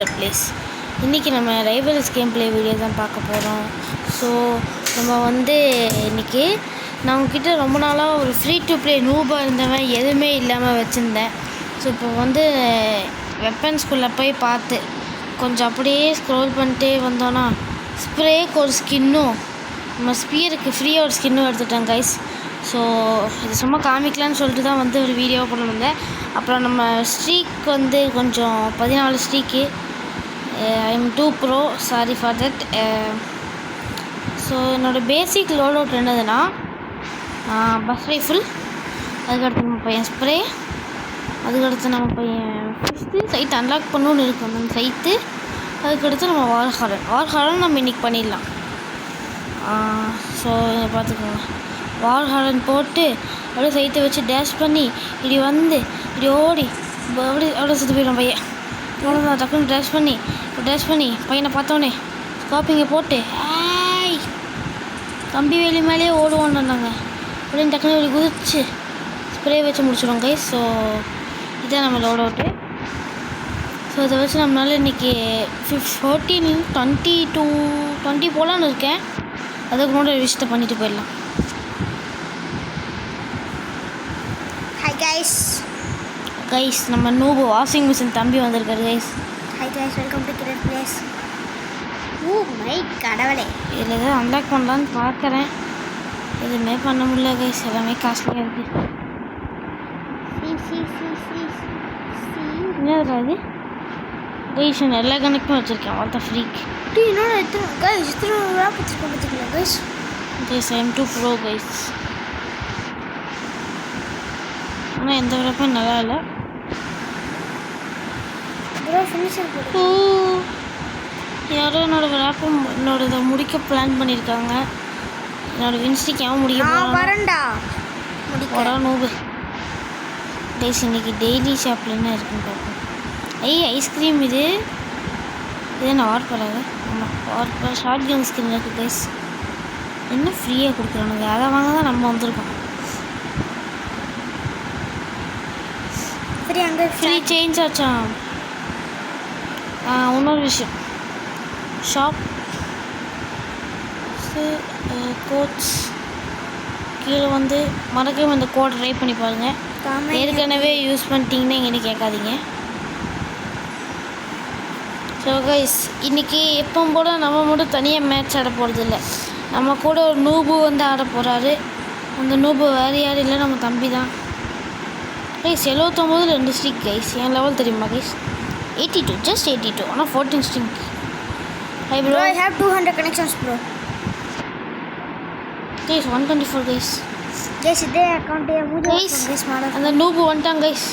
Place. இன்றைக்கி நம்ம rivals game play video தான் பார்க்க போகிறோம். ஸோ நம்ம இன்றைக்கி நான் உங்ககிட்ட ரொம்ப நாளாக ஒரு ஃப்ரீ டு ப்ளே நூபாக இருந்தவன் எதுவுமே இல்லாமல் வச்சுருந்தேன். ஸோ இப்போ வெப்பன்ஸ்குள்ளே போய் பார்த்து கொஞ்சம் அப்படியே ஸ்க்ரோல் பண்ணிட்டே வந்தோன்னா ஸ்ப்ரேக்கு ஒரு ஸ்கின்னும் நம்ம ஸ்பியருக்கு ஃப்ரீயாக ஒரு ஸ்கின்னும் எடுத்துட்டேன் கைஸ். ஸோ இது சும்மா காமிக்கலான்னு சொல்லிட்டு தான் ஒரு வீடியோ கொண்டு வந்தேன். அப்புறம் நம்ம ஸ்ட்ரீக் கொஞ்சம் 14 streak. I am 2 bro, sorry for that. So என்னோடய பேசிக் லோட் அவுட் என்னதுன்னா பஸ் ரைஃபிள், அதுக்கடுத்து நம்ம பையன் ஸ்ப்ரே, அதுக்கடுத்து நம்ம பையன் ஃபிஃப்த்து சைட் அன்லாக் பண்ணணுன்னு இருக்கும் அந்த சைட்டு. அதுக்கடுத்து நம்ம வார்ஹாரன் நம்ம இன்றைக்கி பண்ணிடலாம். ஸோ பார்த்துக்கோங்க, வார்ஹாரன் போட்டு அப்படியே சைட்டை வச்சு டேஷ் பண்ணி இப்படி ஓடி அப்படியே சுற்றி போயிடும் பையன். அவ்வளோதான், டக்குன்னு டேஷ் பண்ணி பையனை பார்த்தோன்னே ஸ்காப்பிங்கை போட்டு கம்பி வேலி மேலேயே ஓடுவோன்னு நாங்கள் அப்படின்னு டக்குன்னு இப்படி குதிச்சு ஸ்ப்ரே வச்சு முடிச்சிடுவோம் கைஸ். ஸோ இதான் நம்ம லோட் அவுட்டு. ஸோ இதை வச்சு நம்மளால் இன்றைக்கி 14, 20 போகலான்னு இருக்கேன். அதுக்கு முன்னாடி ஒரு விஷயத்தை பண்ணிட்டு போயிடலாம். கைஸ் நம்ம நூபு வாஷிங் மிஷின் தம்பி வந்திருக்காரு guys. Hi guys, welcome to great place. Oh my கடவுளே, இதில் எதாவது அன்லாக் பண்ணலான்னு பார்க்குறேன். எதுவுமே பண்ண முடியல கைஸ், எல்லாமே காஸ்ட்லியாக இருக்குது. என்னதுடா இது கைஸ்? எல்லா கணக்குமே வச்சுருக்கேன். வாட் ஃப்ரீக் என்னோட எத்தனை ரூபா பார்த்துக்கலாம் guys. Guys I am 2 bro guys. ஆனால் எந்த விடப்பும் நல்லா இல்லை. யாரோ என்னோட முடிக்க பிளான் பண்ணியிருக்காங்க. என்னோடய வின்ஸ்டிக் ஏன் முடிக்க போகிறா நூபு கைஸ். இன்றைக்கி டெய்லி ஷாப்பில் என்ன இருக்குன்னு பார்ப்போம். ஐஸ்கிரீம் இது என்ன வார்ப்பராக? ஆமாம், வார்ப்பர் ஷார்ட் கன் ஸ்கின் இருக்குது கைஸ். என்ன ஃப்ரீயாக கொடுக்குறானுங்க, அதை வாங்க தான் நம்ம வந்திருக்கோம். ஃப்ரீ சேஞ்ச் ஆச்சா? இன்னொரு விஷயம், ஷாப் கோட்ஸ் கீழே மறக்காம இந்த கோட் ட்ரை பண்ணி பாருங்கள். ஏற்கனவே யூஸ் பண்ணிட்டீங்கன்னா எங்கன்னு கேட்காதீங்க. ஸோ கைஸ், இன்றைக்கி எப்போ போல் நம்ம மட்டும் தனியாக மேட்ச் ஆட போகிறது இல்லை. நம்ம கூட ஒரு நூபு ஆட போகிறாரு. அந்த நூபு வேறு யாரும் இல்லை, நம்ம தம்பி தான் கைஸ். 79 2 streak guys. என் லெவல் தெரியுமா கைஸ்? 82, just 82. ஆனால் 14 streak. Hi bro, I have 200 connections bro. Guys 124 guys. Guys இதே அக்கவுண்ட் guys அந்த நூபு வந்துட்டாங்க guys.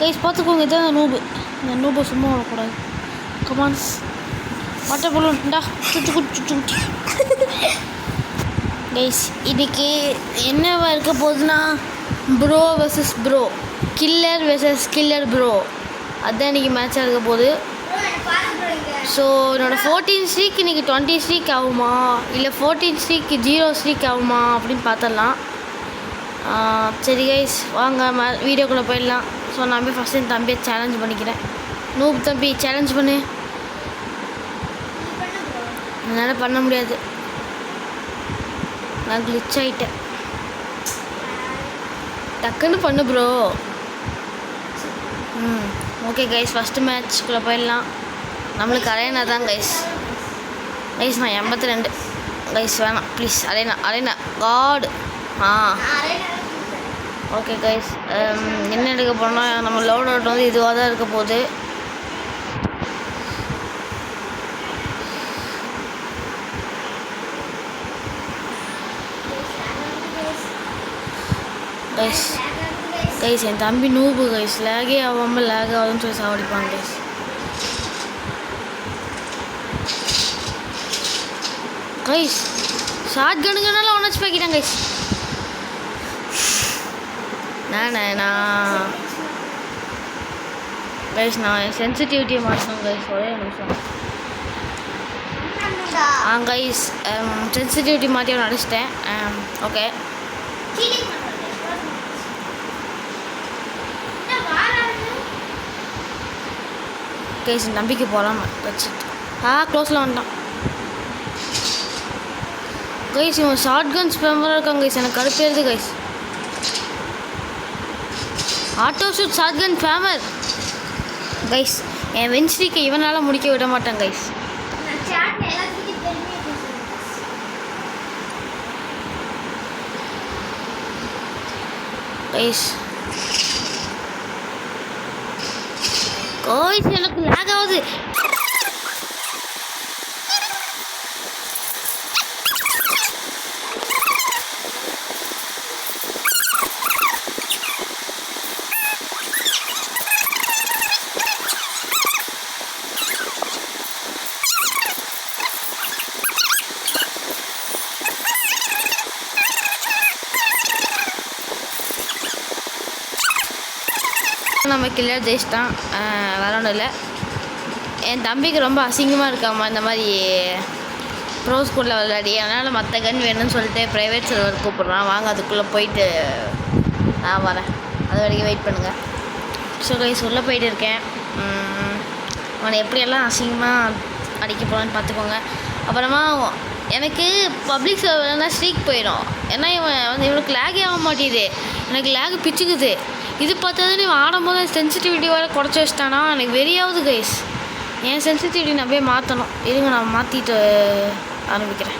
Guys பார்த்துக்கோங்க, இதான் அந்த நூபு. இந்த நூபு சும்மா வரக்கூடாது. கமான் வாட்டர் பலூன் டா சுட்டு கைஸ். இதுக்கு என்னவா இருக்க போகுதுன்னா bro versus bro, killer versus killer bro, அதுதான் இன்றைக்கி மேட்சாக இருக்க போகுது. ஸோ என்னோடய 14 ஸ்ட்ரீக் இன்றைக்கி 20 ஸ்ட்ரீக் ஆகுமா, இல்லை 14 ஸ்ட்ரீக் 0 ஸ்ட்ரீக் ஆகுமா அப்படின்னு பார்த்துடலாம். சரி கைஸ், வாங்க வீடியோக்குள்ளே போயிடலாம். ஸோ நான் போய் ஃபஸ்ட்டு என் தம்பியை சேலஞ்ச் பண்ணிக்கிறேன். நூப் தம்பி சேலஞ்ச் பண்ணு. என்னால் பண்ண முடியாது, நான் கிளிச் ஆகிட்டேன். டக்குன்னு பண்ணு ப்ரோ. ஓகே கைஸ், ஃபஸ்ட்டு மேட்ச்குள்ளே போயிடலாம். நம்மளுக்கு அரேனா தான் கைஸ். நான் 82 கைஸ். வேணாம் ப்ளீஸ், அரேனா காட். ஓகே கைஸ், என்ன எடுக்க போகிறோம்னா நம்ம லோட் அவுட் இதுவாக தான் இருக்க போகுது. கைஸ் என் தம்பி நூபு கைஸ், லேகே ஆகாமல் லேக் ஆகுதுன்னு சொல்லி சாவடிப்பாங்க கைஸ். கைஸ் ஷார்ட் கனுங்கனால ஒன்றாச்சு பாக்கிட்டேன் கைஸ். நான் சென்சிட்டிவிட்டியை மாற்றணும் கைஸ். ஒரே நிமிஷம். கைஸ் சென்சிட்டிவிட்டி மாற்றி அடிச்சிட்டேன். ஓகே கைஸ் நம்பிக்கை போகலாம் வச்சுட்டு க்ளோஸில் வந்துட்டான் கைஸ். இவன் ஷார்ட் கன் ஸ்பேமராக இருக்காங்க கைஸ். எனக்கு கடுப்பேருது guys. Auto shoot short gun spammer guys. என் வென்ஸ்ட்ரீக்கை இவனால் முடிக்க விட மாட்டான் கைஸ். கைஸ் கைஸ் எனக்கு லாக் ஆகுது. நம்ம கிளியர் ஜெயிச்சிட்டான். வேற ஒன்றும் இல்லை. என் தம்பிக்கு ரொம்ப அசிங்கமாக இருக்காம்மா இந்த மாதிரி ப்ரோ ஸ்கூலில் விளையாடி. அதனால் மற்ற கன் வேணும்னு சொல்லிட்டு ப்ரைவேட் சர்வர் கூப்பிட்றான். வாங்க அதுக்குள்ளே போயிட்டு நான் வரேன். அது வரைக்கும் வெயிட் பண்ணுங்கள். ஸோ கைஸ் உள்ளே போயிட்டு இருக்கேன். அவனை எப்படியெல்லாம் அசிங்கமாக அடிக்க போகலான்னு பார்த்துக்கோங்க. அப்புறமா எனக்கு பப்ளிக் சர்வர்னா ஸ்ட்ரீக் போயிடும். ஏன்னா இவனுக்கு லேகே ஆக மாட்டேது. எனக்கு லேக் பிச்சுக்குது. இது பார்த்தது இவன் ஆடும்போது சென்சிட்டிவிட்டி வேறு குறைச்சி வச்சிட்டானா எனக்கு வெறியாவது கைஸ். என் சென்சிட்டிவிட்டி நான் போய் மாற்றணும். இருங்க நான் மாற்றிட்டு ஆரம்பிக்கிறேன்.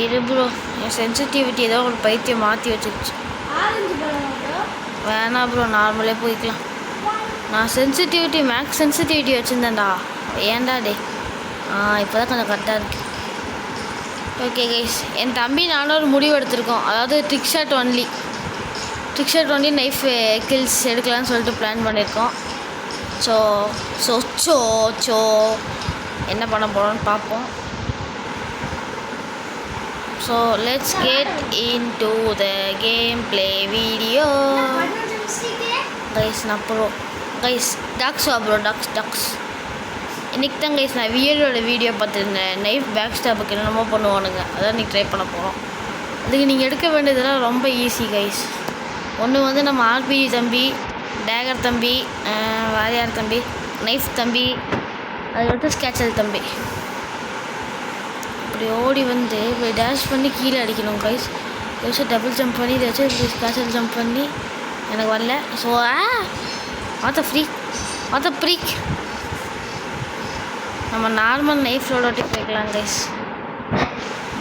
இரு ப்ரோ, என் சென்சிட்டிவிட்டி ஏதோ ஒரு பைத்தியம் மாற்றி வச்சிருச்சு. வேணாம் ப்ரோ, நார்மலே போய்க்கலாம். நான் சென்சிட்டிவிட்டி மேக்ஸ் சென்சிட்டிவிட்டி வச்சுருந்தேன்டா. ஏன்டா டே இப்போ தான் கொஞ்சம் கரெக்டாக இருக்குது. ஓகே கைஸ், என் தம்பி நானும் ஒரு முடிவு எடுத்திருக்கோம். அதாவது trick shot only knife kills எடுக்கலான்னு சொல்லிட்டு பிளான் பண்ணியிருக்கோம். ஸோ என்ன பண்ண போகிறோன்னு பார்ப்போம். So let's get into the game play video. Guys நான் ப்ரோ கைஸ் டாக்ஸா ப்ரோ டாக்ஸ் இன்றைக்கி தான் கைஸ் நான் வியலோட வீடியோ பார்த்துருந்தேன். நைஃப் பேக் ஸ்டாப்புக்கு என்னென்னமோ பண்ணுவானுங்க. அதான் இன்றைக்கி ட்ரை பண்ண போகிறோம். அதுக்கு நீங்கள் எடுக்க வேண்டியதெல்லாம் ரொம்ப ஈஸி கைஸ். ஒன்று நம்ம ஆர்பிஜி தம்பி, டேகர் தம்பி, வாரியார் தம்பி, நைஃப் தம்பி, அதுக்கடுத்து ஸ்கேச்சல் தம்பி. இப்படி ஓடி வந்து இப்படி டேஷ் பண்ணி கீழே அடிக்கணும் கைஸ். ஏதாச்சும் டபுள் ஜம்ப் பண்ணி ஏதாச்சும் இப்படி ஸ்கேச்சல் ஜம்ப் பண்ணி எனக்கு வரல. ஸோ வாத்த ஃப்ரீக் நம்ம நார்மல் நைஃப் லோடோட்டி போய்க்கலாம் கைஸ்.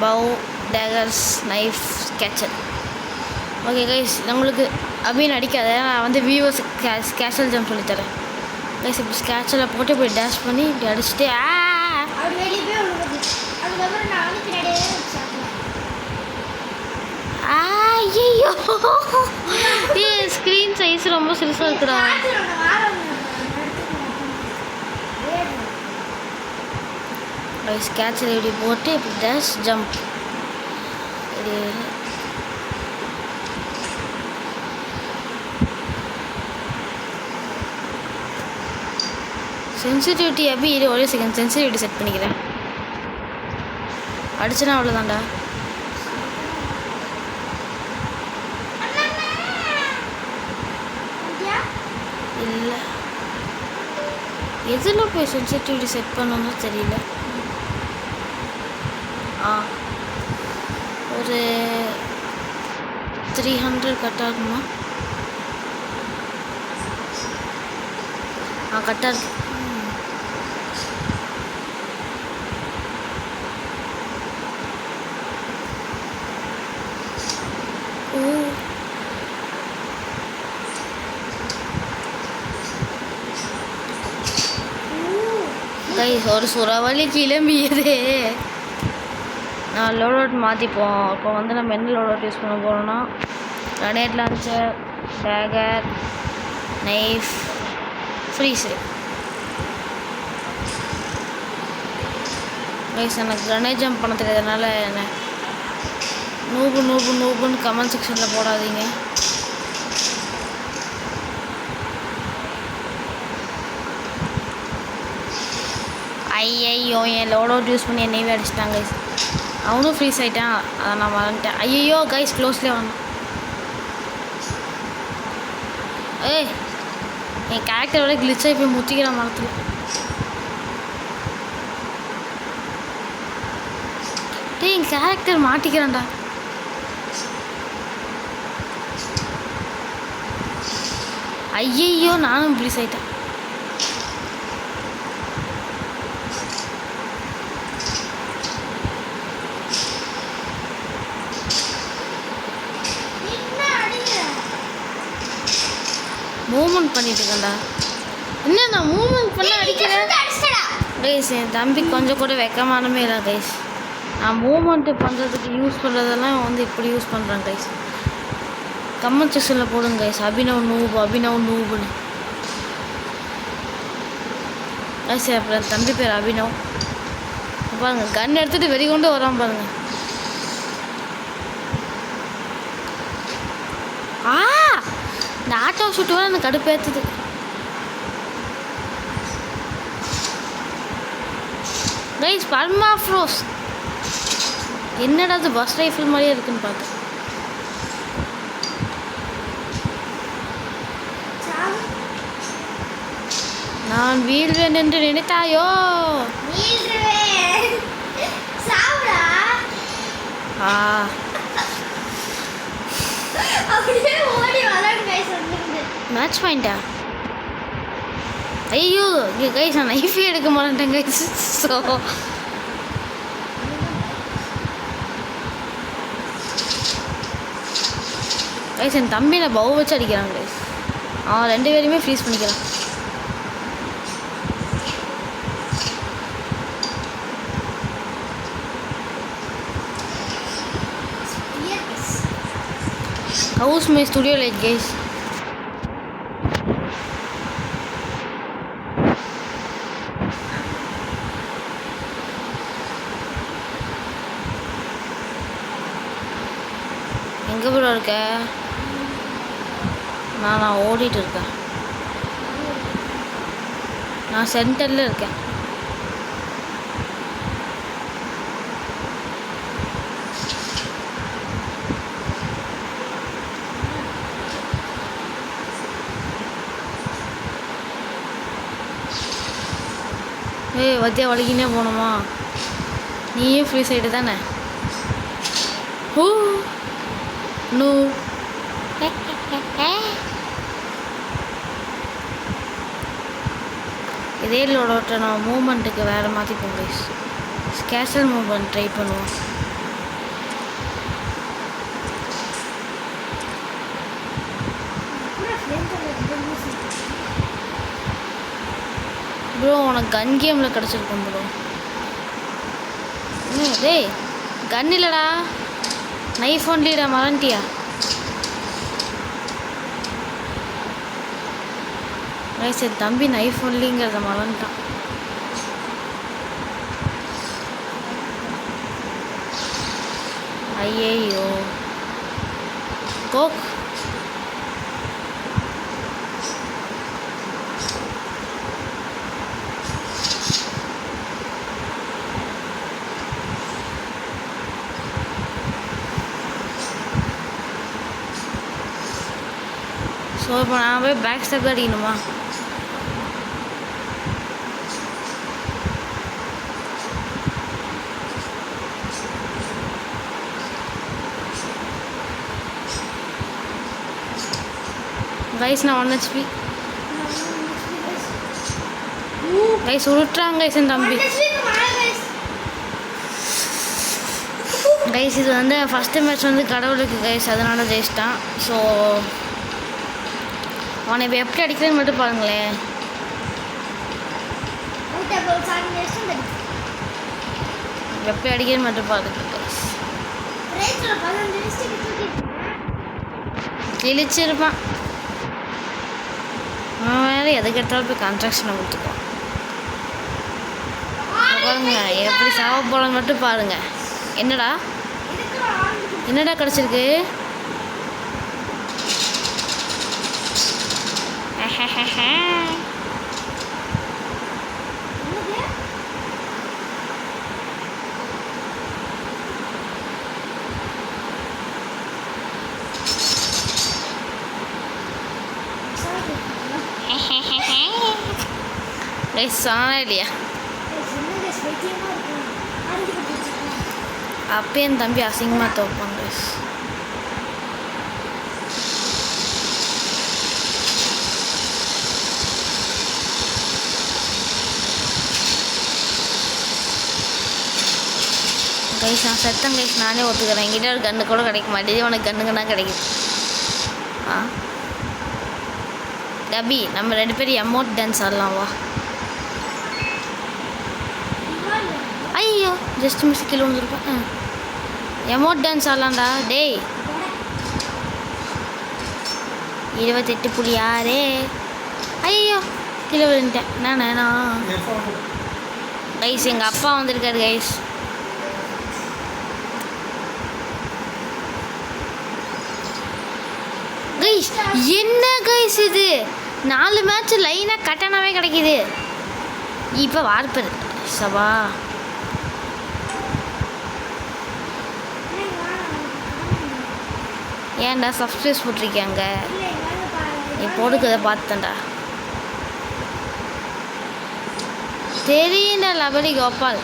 பவு, டேகர்ஸ், நைஃப், ஸ்கேச்சல். ஓகே கைஸ், நம்மளுக்கு அப்படின்னு அடிக்காத. நான் வந்து வியூவர்ஸ் ஸ்கேச்சல் ஜம்ப் சொல்லித்தரேன் கைஸ். இப்படி ஸ்கேச்சலை போட்டு இப்படி டேஷ் பண்ணி இப்படி அடிச்சுட்டு ஐயோ ஸ்க்ரீன் சைஸ் ரொம்ப சிறுசாக இருக்குடா. ஸ்கேச்சல் இப்படி போட்டு இப்படி டேஷ் ஜம்ப் இப்படி சென்சிட்டிவிட்டி அப்படி இது ஒரே செகண்ட் சென்சிட்டிவிட்டி செட் பண்ணிக்கிறேன். அடிச்சுனா அவ்வளோதான்டா. இல்லை எதில் போய் சென்சிட்டிவிட்டி செட் பண்ணணும்னு தெரியல. ஒரு 300 கரெக்டாக இருக்குமா? கரெக்டாக இருக்கு. கைஸ் ஒரு சுறாவளி கிளம்பியதே. நான் லோட் அவுட் மாற்றிப்போம். இப்போ வந்து நம்ம என்ன லோட் அவுட் யூஸ் பண்ண போகிறோம்னா grenade launcher, Daguerre, knife, freeze. Guys எனக்கு கிரனேட் ஜம்ப் பண்ண தெரியாதனால என்ன நூபுன்னு கமெண்ட் செக்ஷனில் போடாதீங்க. ஐயோ என் லோட் அவுட் யூஸ் பண்ணி என்னையவே அடிச்சிட்டாங்க கைஸ். அவனும் ஃப்ரீஸ் ஆகிட்டான். அதை நான் மறந்துட்டேன். ஐயோ கைஸ் க்ளோஸ்லேயே வந்தான். என் கேரக்டரோட கிளிச்சாக போய் முத்திக்கிறான் மரத்தில். டேய் என் கேரக்டர் மாட்டிக்கிறான்டா. ஐயையோ நானும் ப்ளீஸ் ஆயிட்டேன். மூவ்மெண்ட் பண்ணிட்டு இருக்கேன்டா. என்ன நான் மூவ்மெண்ட் பண்ண அடிக்கிறேன் கைஸ். என் தம்பி கொஞ்சம் கூட வெக்கமானமே இல்லை கைஸ். நான் மூவ்மெண்ட்டு பண்ணுறதுக்கு யூஸ் பண்ணுறதெல்லாம் வந்து இப்படி யூஸ் பண்ணுறேன் கைஸ். கமெண்ட் செக்ஷனில் போடுங்க கைஸ், அபினவ் நூபுன்னு கைஸ். அப்புறம் தம்பி பேர் அபினவ். பாருங்கள் கன் எடுத்துகிட்டு வெறி கொண்டு வரான் பாருங்கள். இந்த ஆட்டோ ஷூட்டு வர எனக்கு கடுப்பேற்றுது. கைஸ் பர்மா ஃப்ரோஸ் என்னடா அது பஸ் ரைஃபிள் மாதிரியே இருக்குன்னு பார்த்தேன். நான் வீழ்வேன் என்று நினைத்தாயோ? மேட்ச் பாயிண்டா? ஐயோ இங்கே கைஸ் நான் நைஃபே எடுக்க மாட்டேன் கைஸ். ஸோ கைஸ் என் தம்பி நான் பவு வச்சு அடிக்கிறான் கைஸ். அவன் 2 பேரையுமே ஃப்ரீஸ் பண்ணிக்கிறான். House my studio light guys. எங்கே ப்ரோ இருக்க? நான் ஓடிட்டு இருக்கேன். நான் சென்டரில் இருக்கேன். ஏய் வத்தியா வலிக்கினே போகணுமா? நீயும் ஃப்ரீ சைடு தானே? ஓ நோ இதே லோடோட்ட நான் மூமெண்ட்டுக்கு வேறு மாற்றிப்போம் கைஸ். கேஷல் மூமெண்ட் ட்ரை பண்ணுவோம். ப்ரோ உனக்கு கன் கேமில் கிடச்சிருக்கும் ப்ரோ. டேய் கன் இல்லைடா, நைஃப் ஒன்லிடா, மறந்துட்டியா? சரி தம்பி நைஃப் ஒன்லிங்கிறத மறந்துட்டான். ஐயோ கோக் ஸோ இப்போ நான் போய் பேக் ஸ்டெப் அடிக்கணுமா? கைஸ் நான் 1 HP கைஸ் உருட்டுறாங்க கைஸ் என் தம்பி. கைஸ் இது வந்து ஃபஸ்ட்டு மேட்ச் வந்து கடவுளுக்கு கைஸ், அதனால ஜெயிச்சிட்டான். ஸோ அவனை இப்போ எப்படி அடிக்கிறேன்னு மட்டும் பாருங்களேன். எப்படி அடிக்கிறேன்னு மட்டும் பாருங்க கைஸ். கிழிச்சிருப்பான் அவன். வேறு எதுக்கு எடுத்தாலும் போய் கன்ஸ்ட்ரக்ஷனை கொடுத்துக்குவான். பாருங்க எப்படி சாவ போகலான்னு மட்டும் பாருங்க. என்னடா கிடச்சிருக்கு? கைஸ் சொன்னா இல்லையா அப்பயே என் தம்பி அசிங்கமாக துவைப்பான் கைஸ். கைஸ் நான் செத்தேன் கைஸ், நானே ஒத்துக்கிறேன். என்கிட்ட ஒரு கன்று கூட கிடைக்க மாட்டேது, உனக்கு கண்ணுங்கன்னா கிடைக்குது. ஆ டபி நம்ம 2 பேரும் எமோட் டான்ஸ் ஆடலாம் வா. ஐயோ ஜஸ்ட் மிஸ் கீழே வந்துருக்கோம். எமோட் டான்ஸ் ஆடலாம்டா டேய். 28.6 ஐயோ கீழே விழுந்துட்டேன். நானா கைஸ் எங்கள் அப்பா வந்திருக்காரு கைஸ். கைஸ் என்ன கைஸ் இது 4 மேட்ச் லைனாக கட்டணாவே கிடைக்கிது. இப்போ வார்ப்பர் சவா ஏன்டா சப்ஸ்கிரைப் போட்டிருக்கியாங்க, நீ போடுக்கதை பார்த்தேன்டா தெரியுண்டா லபடி கோபால்.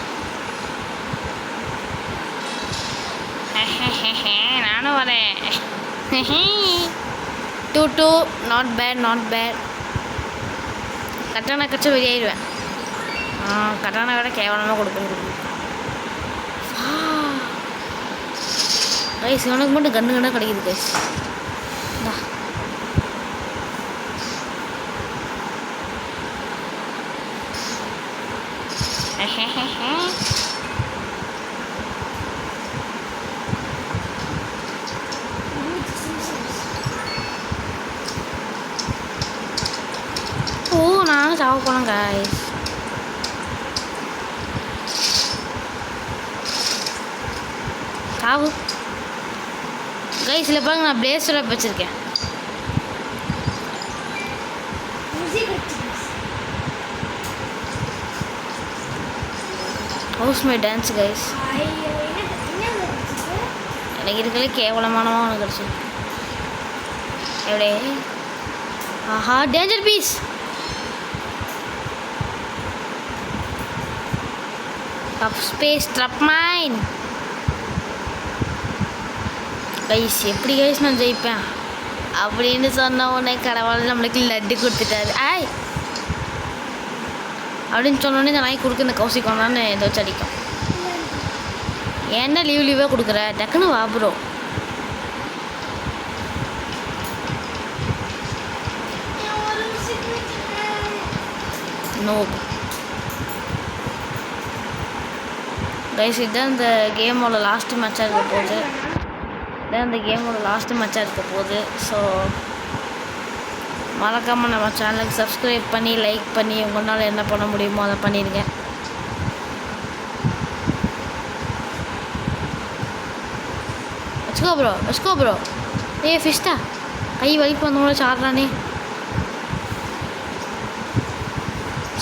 நானும் வரேன். 2-2 நாட் பேட். கட்டான கட்சி வெளியாயிடுவேன். கட்டான விட கேவலமாக கொடுக்கணும். கைஸ் இவனுக்கு மட்டும் கண்ணு கிடைக்குது கைஸ். நானும் சாவ போனேன் கைஸ். சாவு கைஸ். இல்லை பாருங்க நான் பிளேஸோட வச்சுருக்கேன். House my dance guys. எனக்கு இருக்கல கேவலமானமாக உனக்கு கிடச்சிருக்கு. எவ்வளே ஆஹா டேஞ்சர் பீஸ். டப் ஸ்பேஸ் ட்ரப் மைன் கைஸ். எப்படி கைஸ் நான் ஜெயிப்பேன் அப்படின்னு சொன்ன உடனே கடவுள் நம்மளுக்கு லட்டு கொடுத்துட்டாரு. ஆய் அப்படின்னு சொன்னோடனே இந்த நாய் கொடுக்க இந்த கௌசிக்கோன்னு இதை வச்சு அடிக்கும். ஏன்னா லீவாக கொடுக்குற டக்குன்னு வா ப்ரோ. நோ கைஸ் இதுதான் இந்த கேமோட லாஸ்ட் மேட்சாக இருக்க போகுது. இதான் இந்த கேமோட லாஸ்ட் மேட்சாக இருக்க போகுது. ஸோ மறக்காமல் நம்ம சேனலுக்கு சப்ஸ்கிரைப் பண்ணி லைக் பண்ணி உங்களால் என்ன பண்ண முடியுமோ அதை பண்ணிடுங்க. வச்சுக்கோ ப்ரோ. ஃபிஷ்டா கை வலிப்பு வந்தவங்கள சாடுறானே.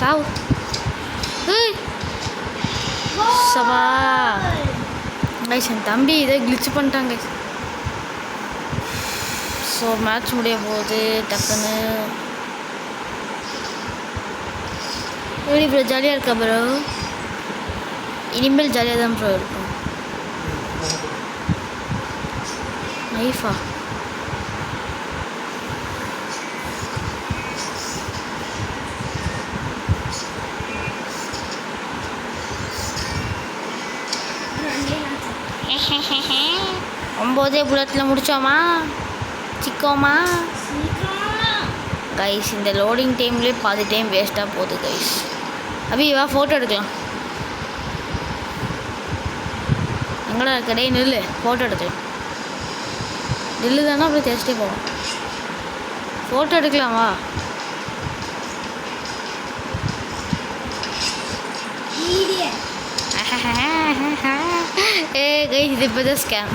சாவு சவா கைஸ். என் தம்பி இதை கிளிச்சு பண்ணிட்டாங்க. ஸோ மேட்ச் முடிய போகுது டக்குன்னு. எப்படி ப்ரோ ஜாலியாக இருக்கா ப்ரோ? இனிமேல் ஜாலியாக தான் ப்ரோ இருக்கும். நைஃபா ஒம்போதே புல்லத்தில் முடித்தோமா சிக்கோமா கைஸ். இந்த லோடிங் டைம்லேயே பாதி டைம் வேஸ்ட்டாக போகுது கைஸ். வா ஃபோட்டோ எடுக்கலாம். எங்கடா கடை நில்லு ஃபோட்டோ எடுக்கலாம். நில்லு தானே அப்படியே தேய்ச்சிட்டே போவோம். ஃபோட்டோ எடுக்கலாம் வா. கைஸ் இது இப்போ தான் ஸ்கேம்.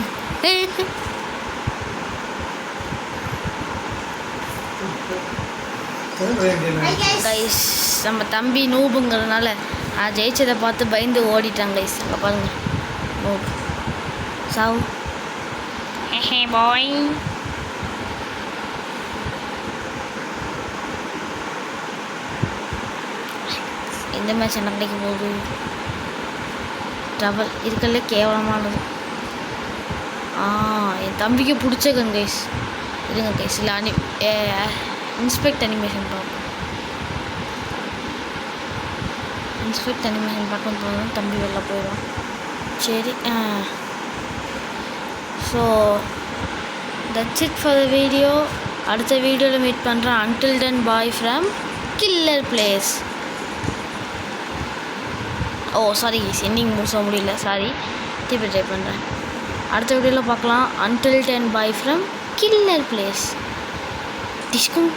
கைஸ் நம்ம தம்பி நூபுங்கிறதுனால நான் ஜெயிச்சதை பார்த்து பயந்து ஓடிட்டாங்க கைஸ். அங்கே பாருங்க நூப் சாவு பாய். இந்த மேட்ச் என்ன கிடைக்க போகுது? டபுள் இருக்கல கேவலமானது. என் தம்பிக்கு பிடிச்ச கன் கைஸ். இருங்க கைஸ், இல்லை இன்ஸ்பெக்ட் அனிமேஷன் பார்ப்போம். இன்ஸ்பெக்ட் அனிமேஷன் பார்க்க போதும் தம்பி வெளில போயிடும். சரி, so that's it for the video. அடுத்த வீடியோவில் மீட் பண்ணுறேன். Until then bye from Killer Blaze. Sorry ending முடிச்ச முடியல, சாரி. திருப்பி ட்ரை பண்ணுறேன். அடுத்த வீடியோவில் பார்க்கலாம். Until then bye from Killer Blaze. டிஸ்கும்